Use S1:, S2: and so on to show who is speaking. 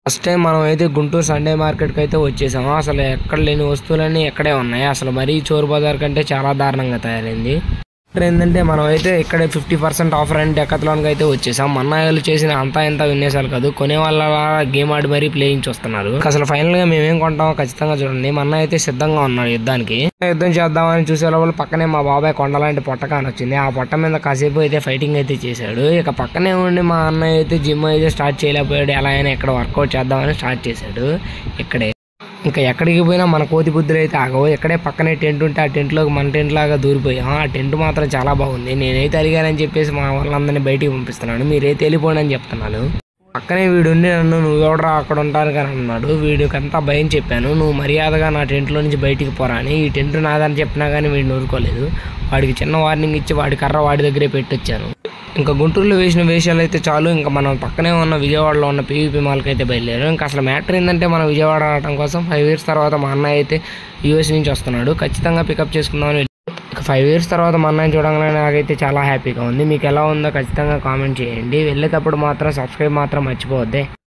S1: First time మనం అయితే Guntur Sunday మార్కెట్కి అయితే వచ్చేసాము. అసలు ఎక్కడ లేని వస్తువులన్నీ ఎక్కడే ఉన్నాయి. అసలు మరీ చోరు బజార్ కంటే చాలా దారుణంగా తయారైంది. ఏంటంటే మనం అయితే ఇక్కడే 50% ఆఫర్ అని డెకాథ్లాన్కి అయితే వచ్చేసాం. మన్నాయాలు చేసిన అంతా ఇంత విన్యాసాలు కాదు, కొనే వాళ్ళ గేమ్ ఆడి మరీ ప్లేయింగ్ చూస్తున్నారు. అసలు ఫైనల్ గా మేమేం కొంటామో ఖచ్చితంగా చూడండి. మన్న అయితే సిద్ధంగా ఉన్నాడు యుద్ధానికి. యుద్ధం చేద్దామని చూసే లోపల పక్కనే మా బాబాయ్ కొండలాంటి పొట్టకాని వచ్చింది. ఆ పొట్ట మీద కాసేపు అయితే ఫైటింగ్ అయితే చేశాడు. ఇక పక్కనే ఉండి మా అన్నయ్య అయితే జిమ్ అయితే స్టార్ట్ చేయలేకపోయాడు. ఎలా అయినా ఇక్కడ వర్కౌట్ చేద్దామని స్టార్ట్ చేశాడు. ఇక్కడే ఇంకా ఎక్కడికి పోయినా మన కోతి బుద్ధులు అయితే ఆగవు. ఎక్కడే పక్కనే టెంట్ ఉంటే ఆ టెంట్లోకి మన టెంట్ లాగా దూరిపోయాం. ఆ టెంట్ మాత్రం చాలా బాగుంది. నేనైతే అడిగానని చెప్పేసి మా వాళ్ళందరినీ బయటికి పంపిస్తున్నాను. మీరైతే వెళ్ళిపోండి అని చెప్తున్నాను. పక్కనే వీడుండి నన్ను నువ్వెవడరా అక్కడ ఉంటాను కానీ అన్నాడు. వీడికంతా భయం చెప్పాను. నువ్వు మర్యాదగా నా టెంట్లో నుంచి బయటికి పోరా అని. ఈ టెంట్ నాదని చెప్పినా కానీ వీడిని ఊరుకోలేదు. వాడికి చిన్న వార్నింగ్ ఇచ్చి వాడి కర్ర వాడి దగ్గరే పెట్టొచ్చాను. ఇంకా గుంటూరులో వేసిన వేషాలు అయితే చాలు. ఇంకా మనం పక్కనే ఉన్న విజయవాడలో ఉన్న పీవీపీ మాల్కి అయితే బయలుదేరాం. ఇంకా అసలు మ్యాటర్ ఏంటంటే మనం విజయవాడ ఆడటం కోసం 5 years తర్వాత మా అన్నయ్య అయితే యూఎస్ నుంచి వస్తున్నాడు. ఖచ్చితంగా పికప్ చేసుకుందామని. ఇక 5 years తర్వాత మా అన్నయ్య చూడగానే నాకైతే చాలా హ్యాపీగా ఉంది. మీకు ఎలా ఉందో ఖచ్చితంగా కామెంట్ చేయండి. వెళ్ళేటప్పుడు మాత్రం సబ్స్క్రైబ్ మాత్రం మర్చిపోవద్దే.